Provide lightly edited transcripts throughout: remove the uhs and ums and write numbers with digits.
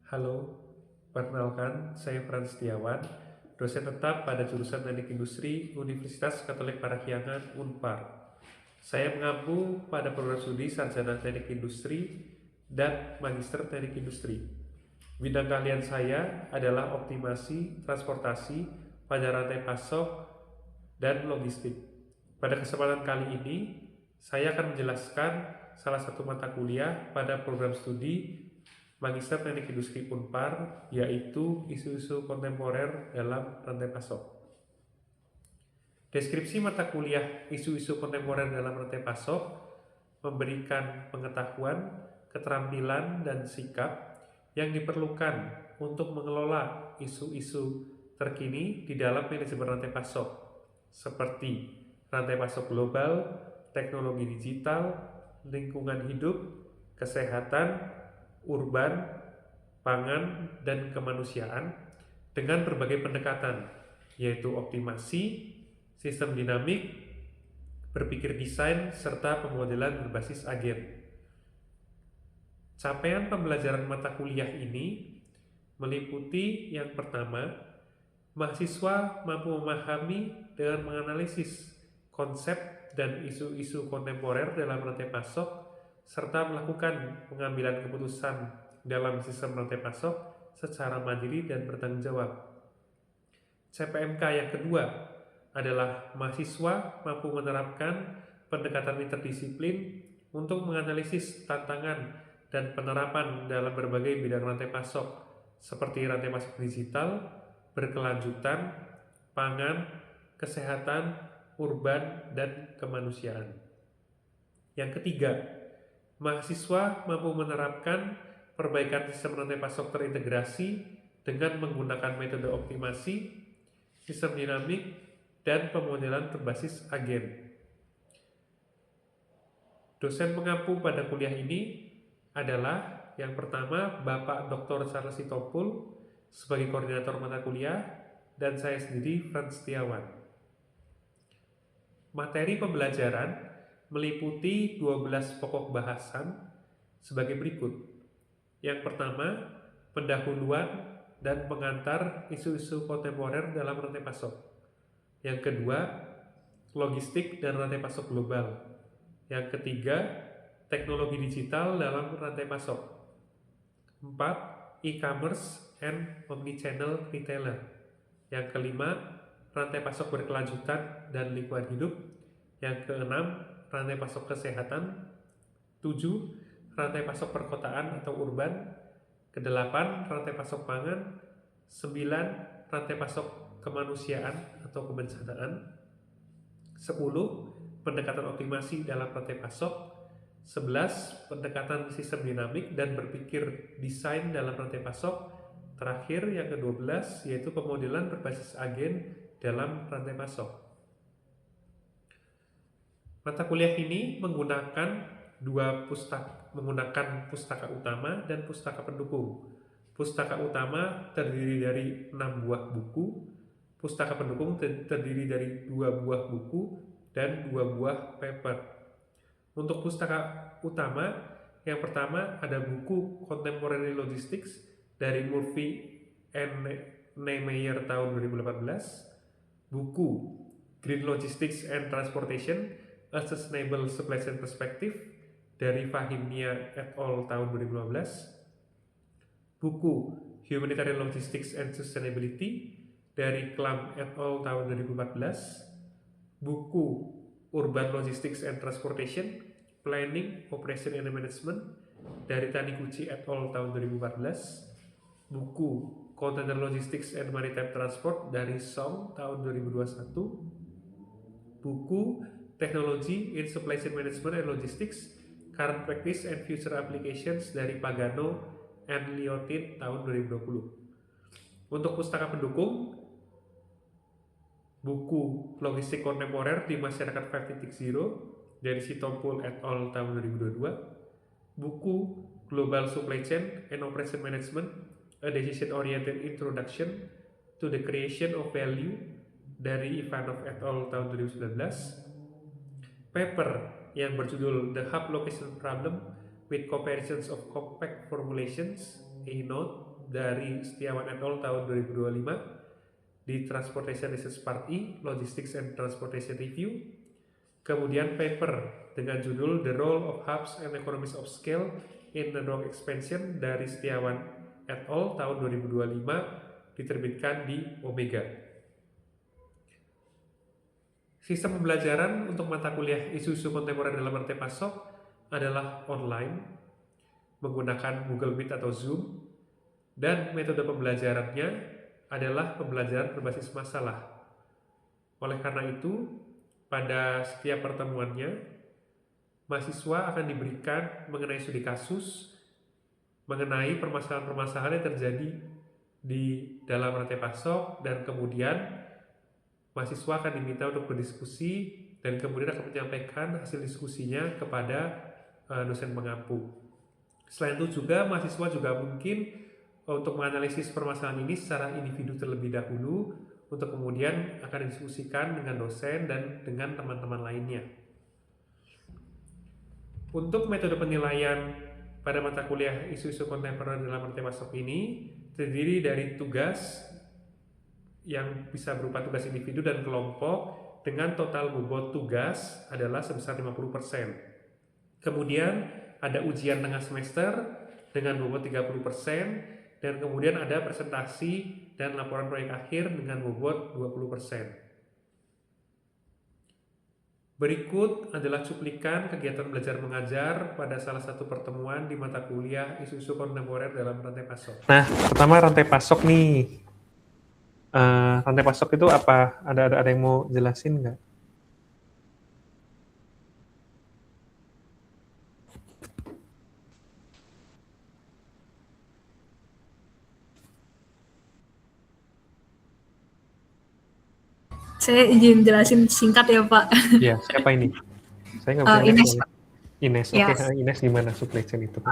Halo, perkenalkan saya Frans Setiawan, dosen tetap pada jurusan Teknik Industri Universitas Katolik Parahyangan Unpar. Saya mengampu pada program studi Sarjana Teknik Industri dan Magister Teknik Industri. Bidang keahlian saya adalah optimasi transportasi pada rantai pasok dan logistik. Pada kesempatan kali ini, saya akan menjelaskan salah satu mata kuliah pada program studi Magister Teknik Industri Unpar, yaitu isu-isu kontemporer dalam rantai pasok. Deskripsi mata kuliah isu-isu kontemporer dalam rantai pasok memberikan pengetahuan, keterampilan, dan sikap yang diperlukan untuk mengelola isu-isu terkini di dalam manajemen rantai pasok, seperti rantai pasok global, teknologi digital, lingkungan hidup, kesehatan, urban, pangan, dan kemanusiaan dengan berbagai pendekatan, yaitu optimasi, sistem dinamik, berpikir desain, serta pemodelan berbasis agen. Capaian pembelajaran mata kuliah ini meliputi yang pertama, mahasiswa mampu memahami dengan menganalisis konsep dan isu-isu kontemporer dalam rantai pasok serta melakukan pengambilan keputusan dalam sistem rantai pasok secara mandiri dan bertanggung jawab. CPMK yang kedua adalah mahasiswa mampu menerapkan pendekatan interdisiplin untuk menganalisis tantangan dan penerapan dalam berbagai bidang rantai pasok seperti rantai pasok digital, berkelanjutan, pangan, kesehatan, urban, dan kemanusiaan. Yang ketiga, mahasiswa mampu menerapkan perbaikan sistem rantai pasok terintegrasi dengan menggunakan metode optimasi, sistem dinamik, dan pemodelan berbasis agen. Dosen pengampu pada kuliah ini adalah yang pertama Bapak Dr. Charles Sitompul sebagai koordinator mata kuliah dan saya sendiri Frans Setiawan. Materi pembelajaran meliputi 12 pokok bahasan sebagai berikut. Yang pertama, pendahuluan dan pengantar isu-isu kontemporer dalam rantai pasok. Yang kedua, logistik dan rantai pasok global. Yang ketiga, teknologi digital dalam rantai pasok. 4. E-commerce and omnichannel retailer. Yang kelima, rantai pasok berkelanjutan dan lingkungan hidup. Yang keenam, rantai pasok kesehatan. 7. Rantai pasok perkotaan atau urban. Kedelapan, rantai pasok pangan. 9. Rantai pasok kemanusiaan atau kebencanaan. 10. Pendekatan optimasi dalam rantai pasok. 11. Pendekatan sistem dinamik dan berpikir desain dalam rantai pasok. Terakhir yang ke-12 yaitu pemodelan berbasis agen dalam rantai pasok. Mata kuliah ini menggunakan pustaka utama dan pustaka pendukung. Pustaka utama terdiri dari 6 buah buku, pustaka pendukung terdiri dari 2 buah buku dan 2 buah paper. Untuk pustaka utama, yang pertama ada buku Contemporary Logistics dari Murphy and Niemeyer tahun 2018, buku Green Logistics and Transportation A Sustainable Supply Chain Perspective dari Fahimia et al. Tahun 2015, buku Humanitarian Logistics and Sustainability dari Klam et al. Tahun 2014, buku Urban Logistics and Transportation Planning, Operation and Management dari Taniguchi et al. Tahun 2014, buku Container Logistics and Maritime Transport dari Song tahun 2021, buku Technology in Supply Chain Management and Logistics, Current Practice and Future Applications dari Pagano and Liotin tahun 2020. Untuk pustaka pendukung, buku Logistik Kontemporer di Masyarakat 5.0 dari Sitompul et al. Tahun 2022, buku Global Supply Chain and Operation Management, A Decision-Oriented Introduction to the Creation of Value dari Ivanov et al. Tahun 2019, paper yang berjudul The Hub Location Problem with Comparisons of Compact Formulations, A Note dari Setiawan et al. Tahun 2025 di Transportation Research Part E, Logistics and Transportation Review. Kemudian paper dengan judul The Role of Hubs and Economies of Scale in Network Expansion dari Setiawan et al. Tahun 2025 diterbitkan di Omega. Sistem pembelajaran untuk mata kuliah isu-isu kontemporer dalam rantai pasok adalah online menggunakan Google Meet atau Zoom, dan metode pembelajarannya adalah pembelajaran berbasis masalah. Oleh karena itu, pada setiap pertemuannya, mahasiswa akan diberikan mengenai studi kasus, mengenai permasalahan-permasalahan yang terjadi di dalam rantai pasok, dan kemudian mahasiswa akan diminta untuk berdiskusi dan kemudian akan menyampaikan hasil diskusinya kepada dosen pengampu. Selain itu juga mahasiswa juga mungkin untuk menganalisis permasalahan ini secara individu terlebih dahulu untuk kemudian akan didiskusikan dengan dosen dan dengan teman-teman lainnya. Untuk metode penilaian pada mata kuliah isu-isu kontemporer dalam rantai pasok ini terdiri dari tugas yang bisa berupa tugas individu dan kelompok dengan total bobot tugas adalah sebesar 50%. Kemudian ada ujian tengah semester dengan bobot 30%, dan kemudian ada presentasi dan laporan proyek akhir dengan bobot 20%. Berikut adalah cuplikan kegiatan belajar mengajar pada salah satu pertemuan di mata kuliah isu-isu kontemporer dalam rantai pasok. Nah, pertama rantai pasok nih. Rantai pasok itu apa? Ada yang mau jelasin nggak? Saya izin jelasin singkat ya Pak. Ya, siapa ini? Saya nggak bisa Ines. Ines, oke. Okay. Ines gimana supply chain itu?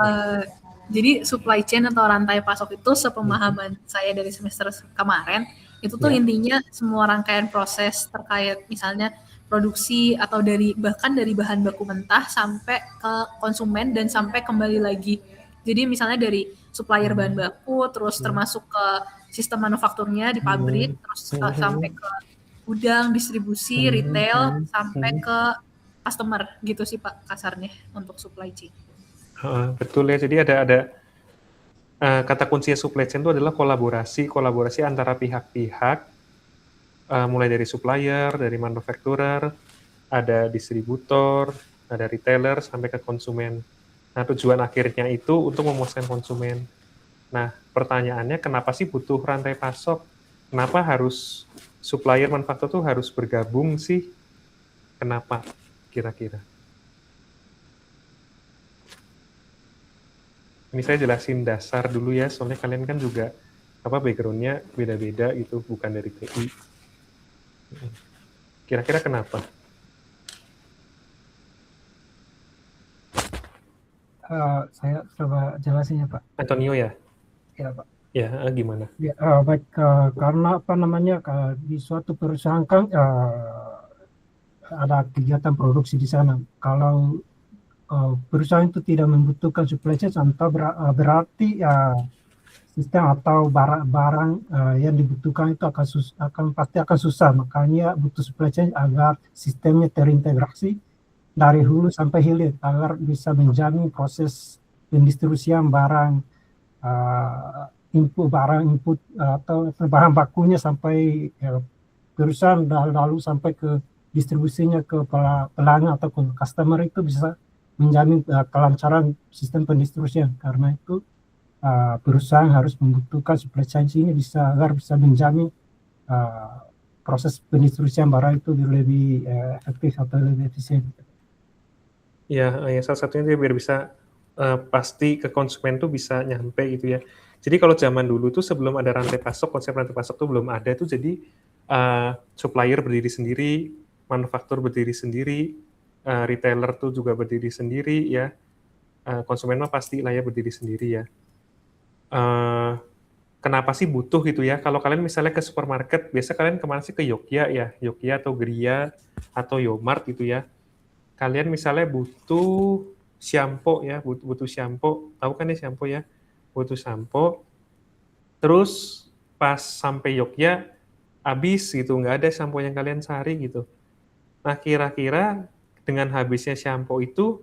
Jadi supply chain atau rantai pasok itu sepemahaman saya dari semester kemarin, itu tuh intinya semua rangkaian proses terkait misalnya produksi atau bahkan dari bahan baku mentah sampai ke konsumen dan sampai kembali lagi. Jadi misalnya dari supplier bahan baku, terus termasuk ke sistem manufakturnya di pabrik, terus sampai ke gudang, distribusi, retail, sampai ke customer gitu sih Pak kasarnya untuk supply chain. Betul ya, jadi ada kata kunci supply chain itu adalah kolaborasi antara pihak-pihak, mulai dari supplier, dari manufacturer, ada distributor, ada retailer, sampai ke konsumen. Nah, tujuan akhirnya itu untuk memuaskan konsumen. Nah, pertanyaannya kenapa sih butuh rantai pasok? Kenapa harus supplier manufaktur tuh harus bergabung sih? Kenapa kira-kira? Ini saya jelasin dasar dulu ya, soalnya kalian kan juga background-nya beda-beda gitu, bukan dari TI. Kira-kira kenapa? Saya coba jelasin ya Pak. Antonio ya? Ya Pak. Ya, gimana? Ya, baik, karena di suatu perusahaan kan ada kegiatan produksi di sana. Kalau perusahaan itu tidak membutuhkan supply chain, berarti sistem atau barang yang dibutuhkan itu pasti akan susah. Makanya butuh supply chain agar sistemnya terintegrasi dari hulu sampai hilir agar bisa menjamin proses pendistribusian barang input atau bahan bakunya sampai perusahaan lalu sampai ke distribusinya ke pelanggan atau ke customer itu bisa menjamin kelancaran sistem pendistribusian. Karena itu perusahaan harus membutuhkan supply chain ini agar bisa menjamin proses pendistribusian barang itu lebih efektif atau lebih efisien. Ya, salah satunya biar bisa pasti ke konsumen tuh bisa nyampe gitu ya. Jadi kalau zaman dulu tuh sebelum ada rantai pasok, konsep rantai pasok tuh belum ada tuh, jadi supplier berdiri sendiri, manufaktur berdiri sendiri, retailer tuh juga berdiri sendiri ya, konsumen mah pasti lah ya berdiri sendiri ya. Kenapa sih butuh gitu ya? Kalau kalian misalnya ke supermarket, biasa kalian kemana sih? Ke Yogya ya, Yogya atau Gria atau Yomart gitu ya. Kalian misalnya butuh shampoo ya, butuh shampoo, tahu kan ya shampoo ya? Butuh shampoo, Terus pas sampai Jogja, habis gitu, nggak ada sampo yang kalian cari gitu. Nah, kira-kira dengan habisnya sampo itu,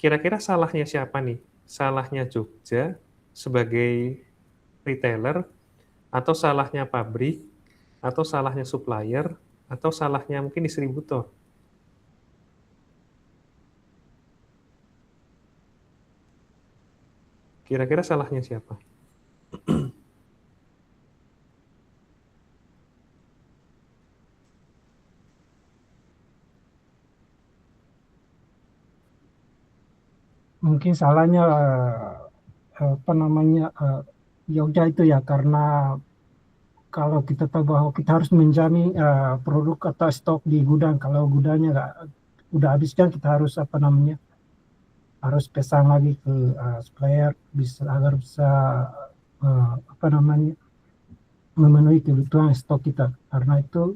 kira-kira salahnya siapa nih? Salahnya Jogja sebagai retailer, atau salahnya pabrik, atau salahnya supplier, atau salahnya mungkin distributor? Kira-kira salahnya siapa? Mungkin salahnya apa namanya Jogja itu ya, karena kalau kita tahu bahwa kita harus menjamin produk atau stok di gudang. Kalau gudangnya udah habis kan kita harus apa namanya harus pesan lagi ke supplier agar bisa apa namanya memenuhi kebutuhan stok kita. Karena itu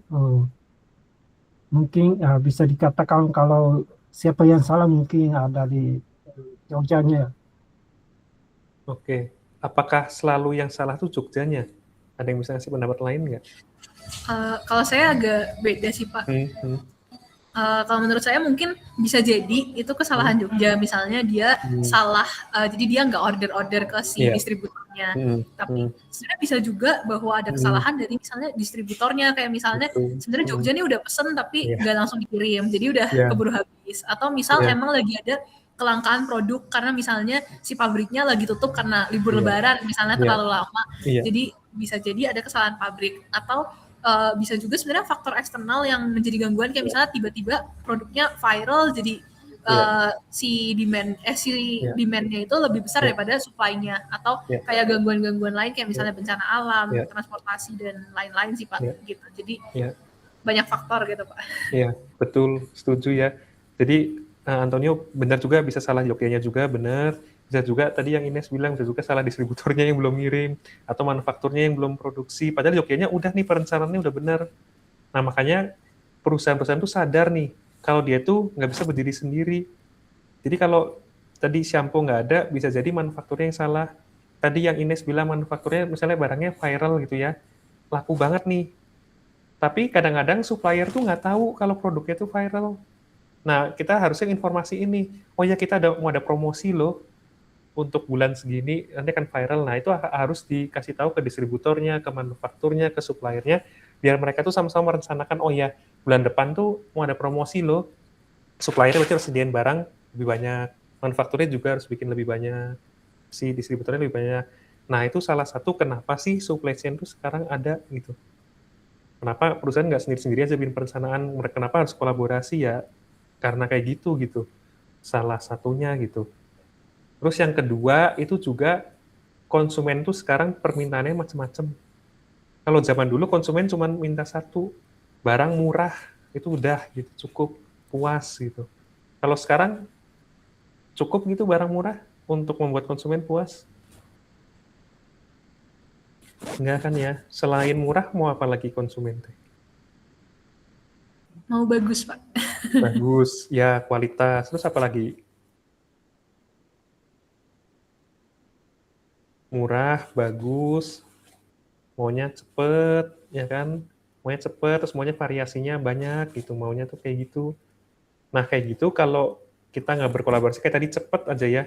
mungkin bisa dikatakan kalau siapa yang salah mungkin ada di Jogjanya. Oke. Apakah selalu yang salah tuh Jogjanya? Ada yang bisa ngasih pendapat lain nggak? Kalau saya agak beda sih Pak. Kalau menurut saya mungkin bisa jadi itu kesalahan Jogja, misalnya dia salah, jadi dia nggak order ke si distributornya. Tapi sebenarnya bisa juga bahwa ada kesalahan dari misalnya distributornya, kayak misalnya sebenarnya Jogja nih udah pesen tapi nggak langsung dikirim, jadi udah keburu habis. Atau misal emang lagi ada kelangkaan produk karena misalnya si pabriknya lagi tutup karena libur lebaran misalnya terlalu lama, jadi bisa jadi ada kesalahan pabrik. Atau bisa juga sebenarnya faktor eksternal yang menjadi gangguan, kayak misalnya tiba-tiba produknya viral, jadi si demand-nya itu lebih besar daripada supply-nya, atau kayak gangguan-gangguan lain kayak misalnya bencana alam, transportasi dan lain-lain sih Pak, gitu. Jadi banyak faktor gitu Pak. Iya, betul, setuju ya. Jadi Antonio benar juga, bisa salah Jogjanya juga benar. Bisa juga tadi yang Ines bilang, bisa juga salah distributornya yang belum ngirim, atau manufakturnya yang belum produksi. Padahal Jogjanya udah nih, perencanaannya udah benar. Nah, makanya perusahaan-perusahaan tuh sadar nih, kalau dia tuh nggak bisa berdiri sendiri. Jadi kalau tadi shampoo nggak ada, bisa jadi manufakturnya yang salah. Tadi yang Ines bilang manufakturnya misalnya barangnya viral gitu ya, laku banget nih. Tapi kadang-kadang supplier tuh nggak tahu kalau produknya tuh viral. Nah, kita harusnya informasi ini. Oh ya, kita mau ada promosi loh untuk bulan segini, nanti akan viral. Nah, itu harus dikasih tahu ke distributornya, ke manufakturnya, ke suppliernya, biar mereka tuh sama-sama merencanakan, oh ya, bulan depan tuh mau ada promosi loh. Suppliernya berarti harus sediain barang lebih banyak, manufakturnya juga harus bikin lebih banyak, si distributornya lebih banyak. Nah, itu salah satu kenapa sih supply chain tuh sekarang ada gitu. Kenapa perusahaan nggak sendiri-sendiri aja bikin perencanaan, kenapa harus kolaborasi ya? Karena kayak gitu. Salah satunya gitu. Terus yang kedua, itu juga konsumen tuh sekarang permintaannya macam-macam. Kalau zaman dulu konsumen cuma minta satu, barang murah, itu udah gitu, cukup, puas gitu. Kalau sekarang cukup gitu barang murah untuk membuat konsumen puas? Enggak kan ya, selain murah mau apa lagi konsumen teh? Mau bagus Pak. Bagus, ya kualitas, terus apa lagi? Murah, bagus, maunya cepet, ya kan? Maunya cepet, terus maunya variasinya banyak gitu, maunya tuh kayak gitu. Nah, kayak gitu kalau kita nggak berkolaborasi, kayak tadi cepet aja ya.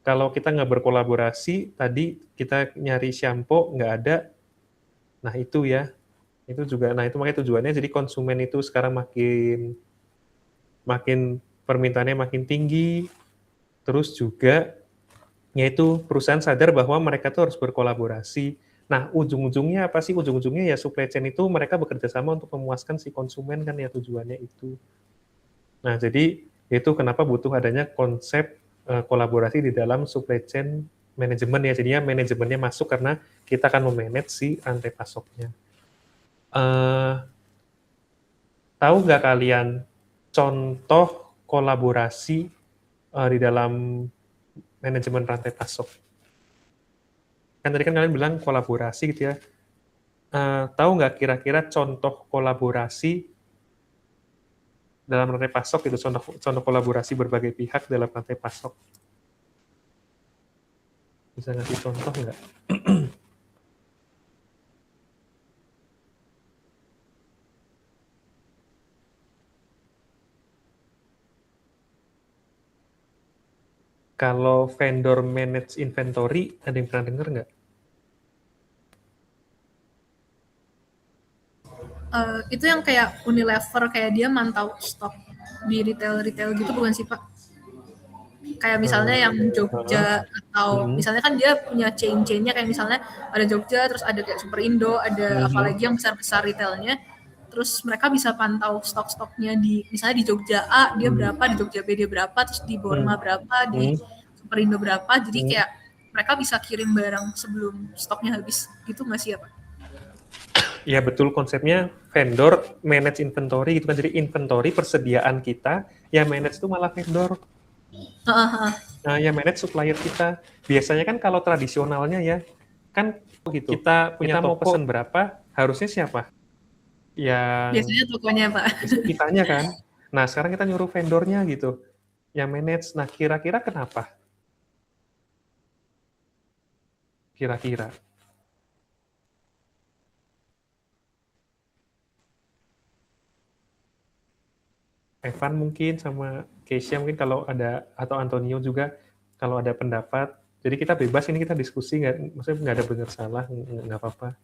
Kalau kita nggak berkolaborasi, tadi kita nyari shampoo, nggak ada, nah itu ya, itu juga, nah itu makanya tujuannya, jadi konsumen itu sekarang makin permintaannya makin tinggi, terus juga yaitu perusahaan sadar bahwa mereka tuh harus berkolaborasi. Nah, ujung-ujungnya apa sih? Ujung-ujungnya ya supply chain itu mereka bekerja sama untuk memuaskan si konsumen kan ya, tujuannya itu. Nah, jadi itu kenapa butuh adanya konsep kolaborasi di dalam supply chain manajemen ya. Jadinya manajemennya masuk karena kita akan memanage si rantai pasoknya. Tahu nggak kalian contoh kolaborasi di dalam manajemen rantai pasok? Kan tadi kan kalian bilang kolaborasi gitu ya. Tahu nggak kira-kira contoh kolaborasi dalam rantai pasok itu, contoh kolaborasi berbagai pihak dalam rantai pasok? Bisa ngasih contoh nggak? Kalau vendor manage inventory, ada yang pernah dengar nggak? Itu yang kayak Unilever, kayak dia mantau stok di retail gitu bukan sih Pak? Kayak misalnya yang Jogja, atau misalnya kan dia punya chain-chainnya, kayak misalnya ada Jogja, terus ada kayak Super Indo, ada apalagi yang besar-besar retailnya, terus mereka bisa pantau stok-stoknya di misalnya di Jogja A dia berapa, di Jogja B dia berapa, terus di Borma berapa, di Super Indo berapa, jadi kayak mereka bisa kirim barang sebelum stoknya habis gitu nggak sih ya Pak? Ya betul, konsepnya vendor manage inventory gitu kan. Jadi inventory persediaan kita, yang manage itu malah vendor. Nah, yang manage supplier kita. Biasanya kan kalau tradisionalnya ya, kan gitu. Kita punya mau pesen berapa, harusnya siapa? Biasanya tokonya Pak. Kitanya kan. Nah, sekarang kita nyuruh vendornya gitu, yang manage. Nah, kira-kira kenapa? Kira-kira. Evan mungkin sama Keisha mungkin kalau ada, atau Antonio juga kalau ada pendapat. Jadi kita bebas, ini kita diskusi, maksudnya nggak ada benar salah, nggak apa-apa.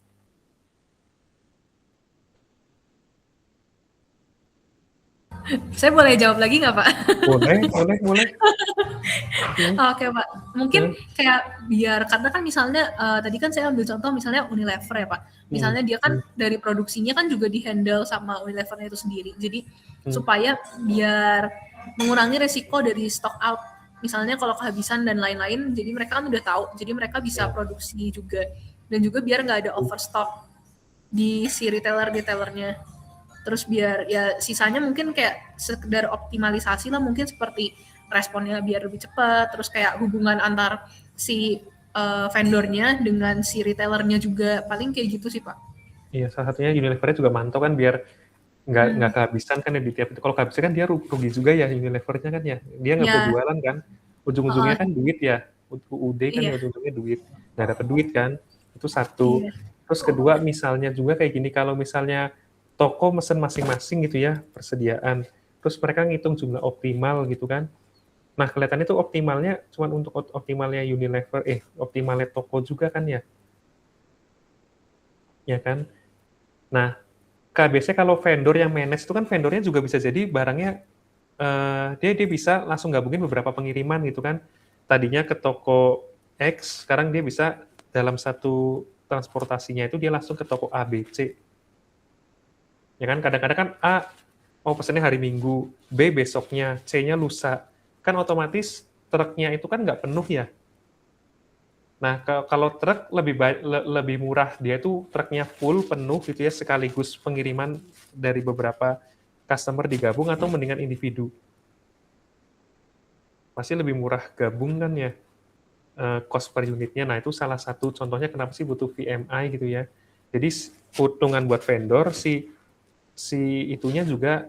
Saya boleh jawab lagi nggak Pak? Boleh. Oke Pak, mungkin kayak biar, karena kan misalnya tadi kan saya ambil contoh misalnya Unilever ya Pak, misalnya dia kan dari produksinya kan juga dihandle sama Unilevernya itu sendiri, jadi supaya biar mengurangi resiko dari stock out, misalnya kalau kehabisan dan lain-lain, jadi mereka kan udah tahu, jadi mereka bisa produksi juga, dan juga biar nggak ada overstock di si retailernya. Terus biar ya sisanya mungkin kayak sekedar optimalisasi lah, mungkin seperti responnya biar lebih cepat, terus kayak hubungan antar si vendornya dengan si retailernya juga, paling kayak gitu sih Pak. Iya, salah satunya Unilevernya juga mantau kan biar nggak kehabisan kan ya di tiap itu. Kalau kehabisan kan dia rugi juga ya Unilevernya kan ya, dia nggak bisa jualan kan, ujung-ujungnya kan duit ya, UUD kan ya ujung-ujungnya duit, nggak dapat duit kan, itu satu. Terus kedua misalnya juga kayak gini, kalau misalnya toko mesen masing-masing gitu ya, persediaan. Terus mereka ngitung jumlah optimal gitu kan. Nah, kelihatannya itu optimalnya cuma untuk optimalnya Unilever, optimalnya toko juga kan ya. Ya kan? Nah, biasanya kalau vendor yang manage itu kan vendornya juga bisa jadi barangnya, dia bisa langsung gabungin beberapa pengiriman gitu kan. Tadinya ke toko X, sekarang dia bisa dalam satu transportasinya itu dia langsung ke toko A, B, C. Ya kan, kadang-kadang kan A mau pesennya hari Minggu, B besoknya, C-nya lusa. Kan otomatis truknya itu kan nggak penuh ya. Nah, kalau truk lebih murah, dia itu truknya full, penuh gitu ya, sekaligus pengiriman dari beberapa customer digabung, atau mendingan individu. Pasti lebih murah gabung kan ya, cost per unitnya. Nah, itu salah satu contohnya kenapa sih butuh VMI gitu ya. Jadi, keuntungan buat vendor, si itunya juga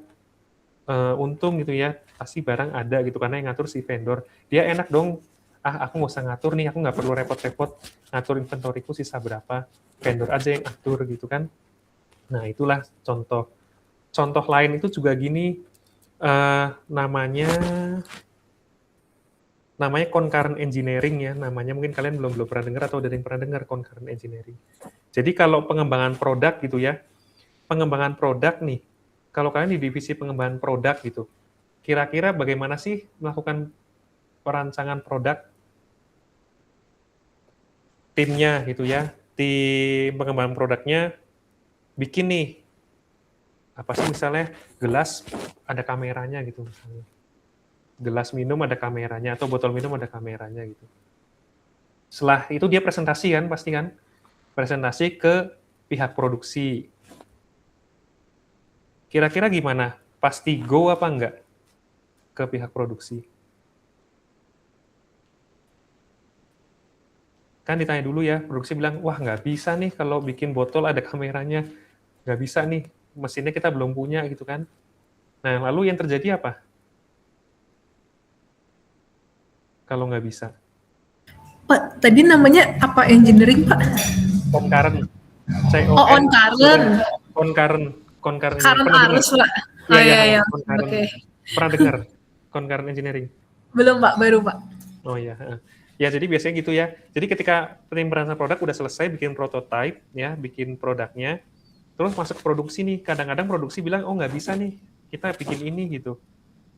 untung gitu ya, pasti barang ada gitu, karena yang ngatur si vendor. Dia enak dong, aku nggak usah ngatur nih, aku nggak perlu repot-repot ngatur inventoriku sisa berapa, vendor aja yang atur gitu kan. Nah, itulah contoh. Contoh lain itu juga gini, namanya concurrent engineering ya, namanya mungkin kalian belum pernah dengar, atau ada yang pernah dengar concurrent engineering. Jadi kalau pengembangan produk gitu ya, pengembangan produk nih, kalau kalian di divisi pengembangan produk gitu, kira-kira bagaimana sih melakukan perancangan produk? Timnya gitu ya, tim pengembangan produknya bikin nih, apa sih misalnya gelas ada kameranya gitu misalnya. Gelas minum ada kameranya, atau botol minum ada kameranya gitu. Setelah itu dia presentasi kan, pasti kan? Presentasi ke pihak produksi. Kira-kira gimana? Pasti go apa enggak ke pihak produksi? Kan ditanya dulu ya, produksi bilang, wah nggak bisa nih kalau bikin botol ada kameranya. Nggak bisa nih, mesinnya kita belum punya gitu kan. Nah, lalu yang terjadi apa? Kalau nggak bisa. Pak, tadi namanya apa engineering Pak? Concurrent. Concurrent. Current arus Pak. Iya. Concurrent. Pernah dengar concurrent engineering? Belum Pak, baru Pak. Oh ya, ya jadi biasanya gitu ya. Jadi ketika tim perancang produk udah selesai bikin prototype, ya, bikin produknya, terus masuk ke produksi nih. Kadang-kadang produksi bilang, oh nggak bisa nih, kita bikin ini gitu.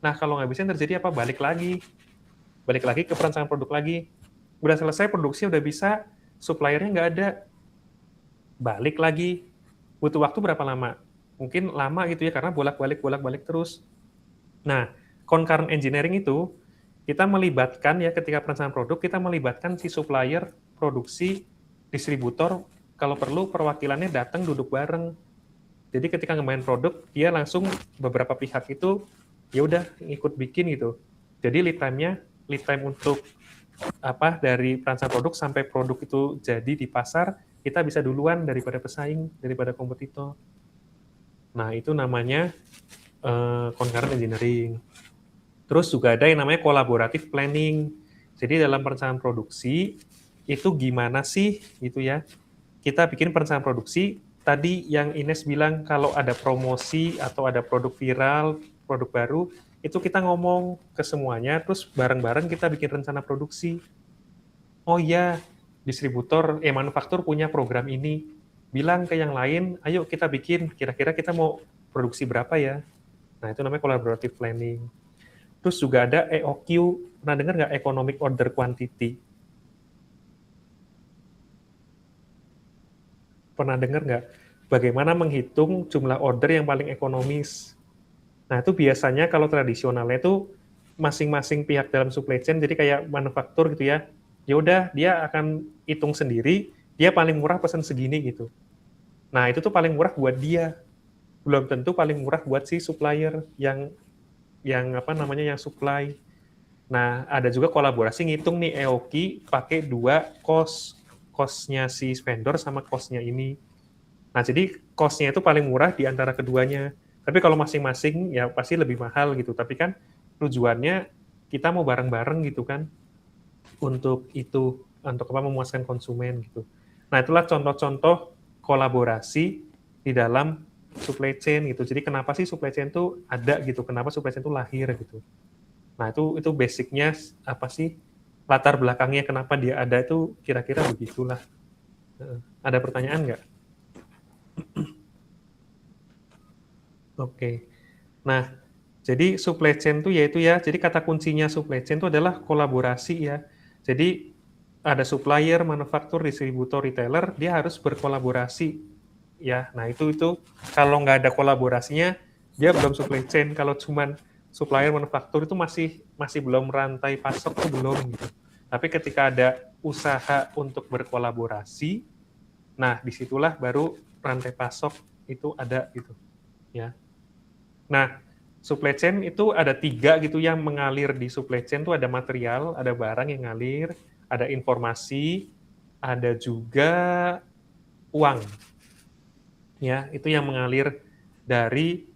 Nah kalau nggak bisa yang terjadi apa? Balik lagi ke perancangan produk lagi. Udah selesai produksi, udah bisa, suppliernya nggak ada, balik lagi. Butuh waktu berapa lama? Mungkin lama gitu ya, karena bolak-balik terus. Nah, concurrent engineering itu kita melibatkan ya ketika perencanaan produk, kita melibatkan si supplier, produksi, distributor, kalau perlu perwakilannya datang duduk bareng. Jadi ketika ngemain produk, dia langsung beberapa pihak itu ya udah ngikut bikin gitu. Jadi lead time untuk apa dari perencanaan produk sampai produk itu jadi di pasar, kita bisa duluan daripada pesaing, daripada kompetitor. Nah, itu namanya concurrent engineering. Terus juga ada yang namanya collaborative planning. Jadi dalam perencanaan produksi, itu gimana sih gitu ya. Kita bikin perencanaan produksi, tadi yang Ines bilang kalau ada promosi atau ada produk viral, produk baru, itu kita ngomong ke semuanya, terus bareng-bareng kita bikin rencana produksi. Oh iya, manufaktur punya program ini. Bilang ke yang lain, ayo kita bikin, kira-kira kita mau produksi berapa ya. Nah, itu namanya collaborative planning. Terus juga ada EOQ, pernah dengar nggak Economic Order Quantity? Pernah dengar nggak? Bagaimana menghitung jumlah order yang paling ekonomis? Nah, itu biasanya kalau tradisionalnya itu masing-masing pihak dalam supply chain, jadi kayak manufaktur gitu ya, ya udah dia akan hitung sendiri, dia paling murah pesan segini gitu. Nah, itu tuh paling murah buat dia. Belum tentu paling murah buat si supplier yang apa namanya yang supply. Nah, ada juga kolaborasi ngitung nih EOQ pakai dua cost-nya si vendor sama cost-nya ini. Nah, jadi cost-nya itu paling murah di antara keduanya. Tapi kalau masing-masing ya pasti lebih mahal gitu. Tapi kan tujuannya kita mau bareng-bareng gitu kan untuk itu, untuk apa memuaskan konsumen gitu. Nah, itulah contoh-contoh kolaborasi di dalam supply chain gitu. Jadi kenapa sih supply chain itu ada gitu? Kenapa supply chain itu lahir gitu? Nah, itu basic-nya apa sih? Latar belakangnya kenapa dia ada itu kira-kira begitulah. Ada pertanyaan nggak? Oke. Nah, jadi supply chain itu yaitu ya, jadi kata kuncinya supply chain itu adalah kolaborasi ya. Jadi ada supplier, manufaktur, distributor, retailer, dia harus berkolaborasi ya. Nah, itu kalau nggak ada kolaborasinya, dia belum supply chain. Kalau cuman supplier, manufaktur itu masih belum rantai pasok itu belum gitu. Tapi ketika ada usaha untuk berkolaborasi, nah disitulah baru rantai pasok itu ada gitu ya. Nah, supply chain itu ada 3 gitu yang mengalir di supply chain itu ada material, ada barang yang ngalir, ada informasi, ada juga uang. Ya, itu yang mengalir dari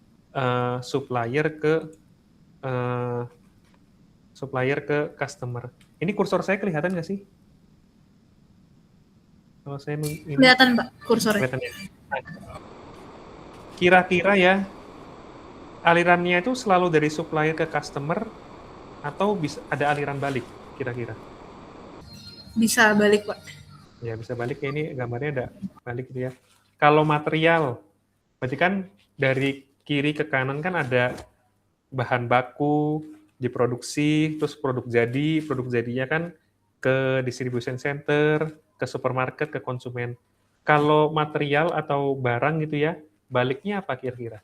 supplier ke customer. Ini kursor saya kelihatan nggak sih? Kalau saya ini Kelihatan, Pak, kursornya. kelihatan ya. Nah, kira-kira ya alirannya itu selalu dari supplier ke customer atau bisa ada aliran balik kira-kira? Bisa balik, Pak. Ya bisa balik ya, ini gambarnya ada balik gitu ya. Kalau material, berarti kan dari kiri ke kanan kan ada bahan baku diproduksi, terus produk jadinya kan ke distribution center, ke supermarket, ke konsumen. Kalau material atau barang gitu ya, baliknya apa kira-kira?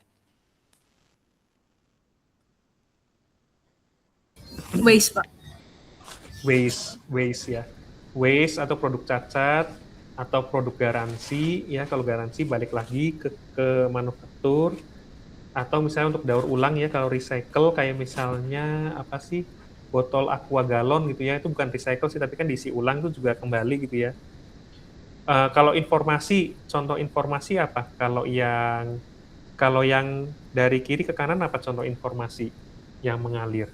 Waste, Pak. Waste ya. Waste atau produk cacat atau produk garansi ya, kalau garansi balik lagi ke manufaktur, atau misalnya untuk daur ulang ya, kalau recycle kayak misalnya apa sih, botol aqua galon gitu ya, itu bukan recycle sih, tapi kan diisi ulang itu juga kembali gitu ya. Kalau informasi, contoh informasi apa? Kalau yang dari kiri ke kanan apa contoh informasi yang mengalir?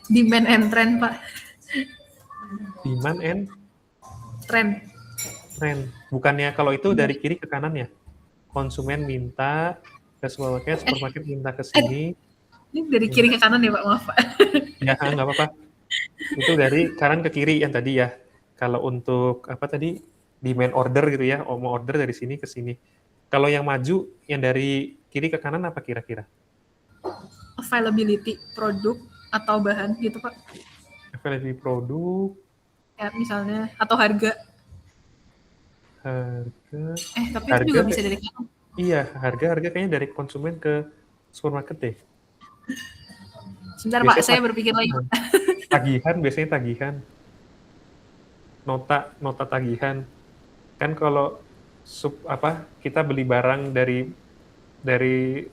Demand and trend, Pak. Demand and Trend. trend. Bukannya kalau itu dari kiri ke kanan ya? Konsumen minta ke supermarket minta ke sini. Ini dari kiri ke kanan ya Pak, maaf Pak. Ya, nggak apa-apa. Itu dari kanan ke kiri yang tadi ya. Kalau untuk apa tadi demand order gitu ya, mau order dari sini ke sini. Kalau yang maju yang dari kiri ke kanan apa kira-kira? Availability produk atau bahan gitu Pak. Availability produk, Ya misalnya atau harga. harga, Tapi itu harga juga bisa dari kanan. iya, harga kayaknya dari konsumen ke supermarket deh. Sebentar Pak, Biasanya saya berpikir lagi. tagihan, biasanya tagihan. Nota tagihan. Kan kalau kita beli barang dari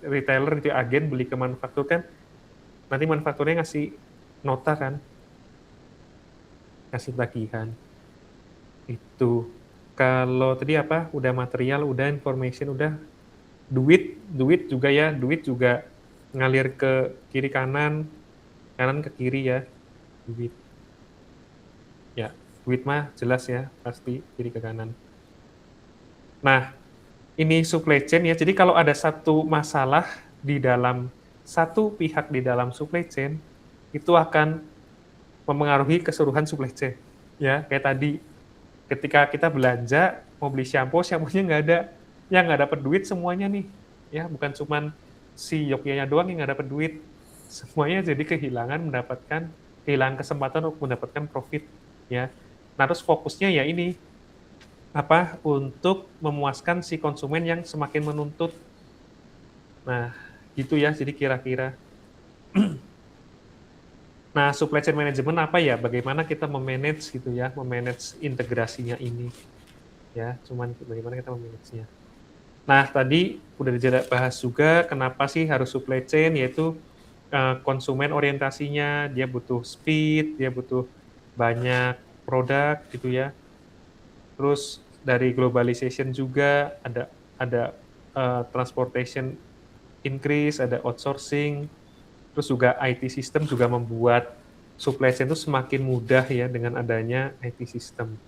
retailer itu agen beli ke manufaktur kan nanti manufakturnya ngasih nota kan, ngasih tagihan. Itu. Kalau tadi apa? Udah material, udah information, udah duit juga ya. Duit juga ngalir ke kiri kanan, kanan ke kiri ya. Duit. Ya, duit mah jelas ya, pasti kiri ke kanan. Nah, ini supply chain ya. Jadi kalau ada satu masalah di dalam satu pihak di dalam supply chain, itu akan mempengaruhi keseluruhan supply chain. Ya, kayak tadi ketika kita belanja mau beli shampoo-nya nggak ada, yang nggak dapat duit semuanya nih. Ya, bukan cuman si Yogyanya doang yang nggak dapat duit. Semuanya jadi kehilangan kesempatan untuk mendapatkan profit ya. Nah, terus fokusnya ya ini untuk memuaskan si konsumen yang semakin menuntut. Nah, gitu ya. Jadi kira-kira. Nah, supply chain management apa ya? Bagaimana kita memanage gitu ya, memanage integrasinya ini. Ya, cuman bagaimana kita memanagenya. Nah, tadi udah bahas juga kenapa sih harus supply chain, yaitu konsumen orientasinya, dia butuh speed, dia butuh banyak produk gitu ya. Terus dari globalization juga ada transportation increase, ada outsourcing, terus juga IT system juga membuat supply chain itu semakin mudah ya dengan adanya IT system.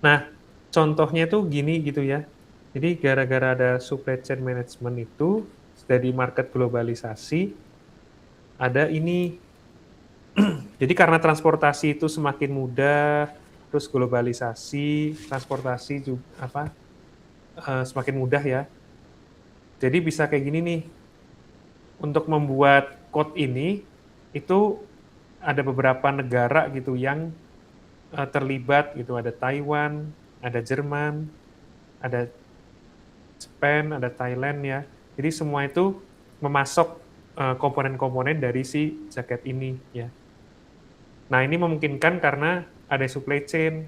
Nah, contohnya tuh gini gitu ya. Jadi gara-gara ada supply chain management itu dari market globalisasi ada ini. Jadi karena transportasi itu semakin mudah, terus globalisasi transportasi juga semakin mudah ya. Jadi bisa kayak gini nih. Untuk membuat code ini itu ada beberapa negara gitu yang terlibat gitu. Ada Taiwan, ada Jerman, ada Jepang, ada Thailand ya. Jadi semua itu memasok komponen-komponen dari si jaket ini ya. Nah, ini memungkinkan karena ada supply chain,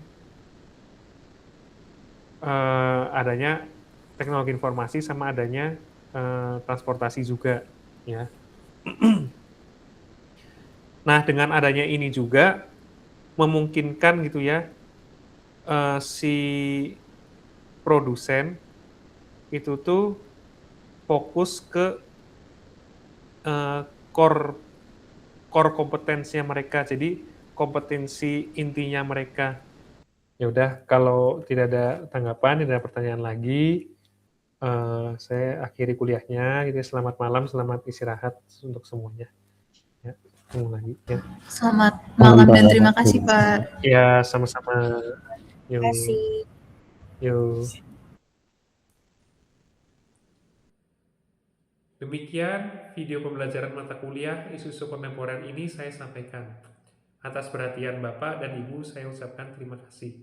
adanya teknologi informasi sama adanya transportasi juga ya. Nah, dengan adanya ini juga memungkinkan gitu ya si produsen itu tuh fokus ke eee, core core kompetensinya mereka. Jadi kompetensi intinya mereka. Ya udah kalau tidak ada tanggapan, tidak ada pertanyaan lagi, saya akhiri kuliahnya gitu ya. Selamat malam, selamat istirahat untuk semuanya. Ya, ketemu lagi ya. Selamat malam dan terima kasih Pak. Ya, sama-sama. Terima Yuk. kasih. Yuk. Demikian video pembelajaran mata kuliah isu-isu kontemporer ini saya sampaikan. Atas perhatian Bapak dan Ibu saya ucapkan terima kasih.